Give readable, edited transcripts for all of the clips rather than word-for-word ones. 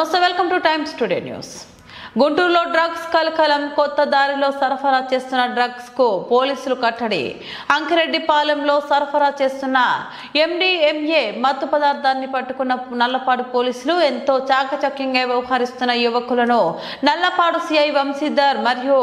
నమస్తే, welcome two times today news. గుంటూరులో drugs కలకలం. కొత్త దారిలో సరఫరా చేస్తున్న డ్రగ్స్ కు పోలీసులు కట్టడి. అంకిరెడ్డిపాలెంలో సరఫరా చేస్తున్న MDMA మత్తు పదార్థాన్ని పట్టుకున్న నల్లపాడు పోలీసులు ఎంతో చాకచక్యంగా వ్యవహరిస్తున్న యువకులను నల్లపాడు సిఐ వంశీధర్ మరియు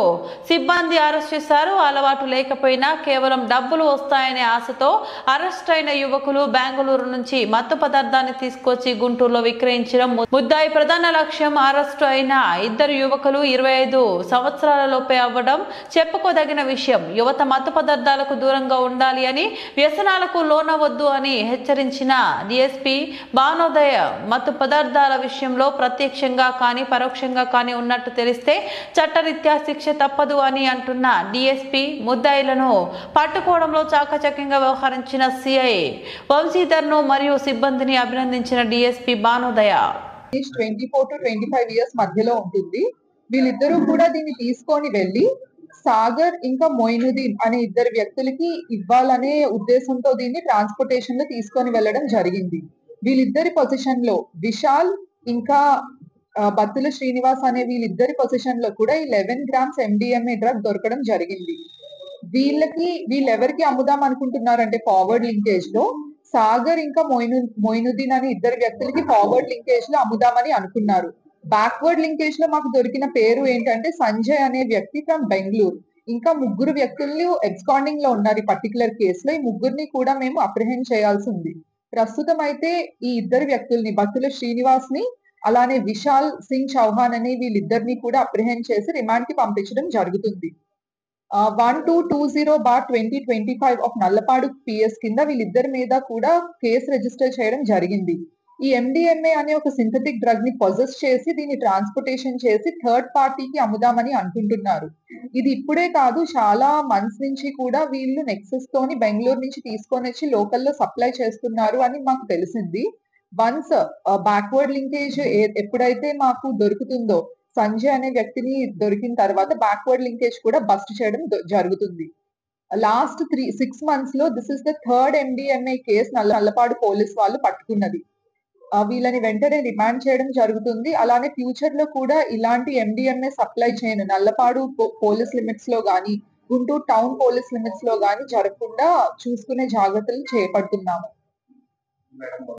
సిబ్బంది అరెస్ట్ చేశారు. అలవాటు లేకపోయినా కేవలం డబ్బులు వస్తాయనే ఆశతో అరెస్ట్ అయిన యువకులు బెంగళూరు నుంచి మత్తు పదార్థాన్ని తీసుకొచ్చి గుంటూరులో విక్రయించడం ముద్దాయి ప్రధాన లక్ష్యం. అరెస్టు అయిన ఇద్దరు యువకులు 25 సంవత్సరాల లోపే అవ్వడం చెప్పుకోదగిన విషయం. యువత మత్తు పదార్థాలకు దూరంగా ఉండాలి అని, వ్యసనాలకు లోనవద్దు అని హెచ్చరించిన DSP భానోదయ మత్తు పదార్థాల విషయంలో ప్రత్యక్షంగా కానీ పరోక్షంగా కానీ ఉన్నట్టు తెలిస్తే చట్టరీత్యా శిక్ష తప్పదు అని అంటున్న DSP ముద్దాయిలను పట్టుకోవడంలో చాకచక్యంగా వ్యవహరించిన CI వంశీధర్ను మరియు సిబ్బందిని అభినందించిన DSP భానోదయ. 24 to 25 ఇయర్స్ మధ్యలో ఉంటుంది. వీళ్ళిద్దరూ కూడా దీన్ని తీసుకొని వెళ్ళి సాగర్ ఇంకా మొయినుద్దీన్ అనే ఇద్దరు వ్యక్తులకి ఇవ్వాలనే ఉద్దేశంతో దీన్ని ట్రాన్స్పోర్టేషన్ లో తీసుకొని వెళ్ళడం జరిగింది. వీళ్ళిద్దరి పొజిషన్ లో విశాల్ ఇంకా బత్తుల శ్రీనివాస్ అనే వీళ్ళిద్దరి పొజిషన్ లో కూడా 11 grams MDMA డ్రగ్ దొరకడం జరిగింది. వీళ్ళెవరికి అమ్ముదాం అనుకుంటున్నారంటే ఫార్వర్డ్ లింకేజ్ లో సాగర్ ఇంకా మొయినుద్దీన్ అనే ఇద్దరు వ్యక్తులకి ఫార్వర్డ్ లింకేజ్ లో అమ్ముదామని అనుకున్నారు. బ్యాక్వర్డ్ లింకేజ్ లో మాకు దొరికిన పేరు ఏంటంటే సంజయ్ అనే వ్యక్తి ఫ్రమ్ బెంగళూరు. ఇంకా ముగ్గురు వ్యక్తులు ఎబ్స్కాండింగ్ లో ఉన్నారు ఈ పర్టికులర్ కేసులో. ఈ ముగ్గురిని కూడా మేము అప్రిహెండ్ చేయాల్సి ఉంది. ప్రస్తుతం అయితే ఈ ఇద్దరు వ్యక్తుల్ని బత్తుల శ్రీనివాస్ ని అలానే విశాల్ సింగ్ చౌహాన్ అనే వీళ్ళిద్దరిని కూడా అప్రిహెండ్ చేసి రిమాండ్ కి పంపించడం జరుగుతుంది. 1220/2025 ఆఫ్ నల్లపాడు PS కింద వీళ్ళిద్దరి మీద కూడా కేసు రిజిస్టర్ చేయడం జరిగింది. ఈ MDMA అనే ఒక సింథటిక్ డ్రగ్ ని పొజెస్ చేసి దీన్ని ట్రాన్స్పోర్టేషన్ చేసి థర్డ్ పార్టీకి అమ్ముదామని అనుకుంటున్నారు. ఇది ఇప్పుడే కాదు, చాలా మంత్స్ నుంచి కూడా వీళ్ళు నెక్సెస్ తోని బెంగళూరు నుంచి తీసుకొని వచ్చి లోకల్లో సప్లై చేస్తున్నారు అని మాకు తెలిసింది. వన్స్ బ్యాక్వర్డ్ లింకేజ్ ఎప్పుడైతే మాకు దొరుకుతుందో, సంజయ్ అనే వ్యక్తిని దొరికిన తర్వాత బ్యాక్వర్డ్ లింకేజ్ కూడా బస్ట్ చేయడం జరుగుతుంది. లాస్ట్ 6 months లో this is the third MDMA case Nallapadu police వాళ్ళు పట్టుకున్నది. వీళ్ళని వెంటనే రిమాండ్ చేయడం జరుగుతుంది. అలానే ఫ్యూచర్ లో కూడా ఇలాంటి MDMA సప్లై చేయను నల్లపాడు పోలీస్ లిమిట్స్ లో గానీ గుంటూరు టౌన్ పోలీస్ లిమిట్స్ లో గానీ జరగకుండా చూసుకునే జాగ్రత్తలు చేపడుతున్నాము.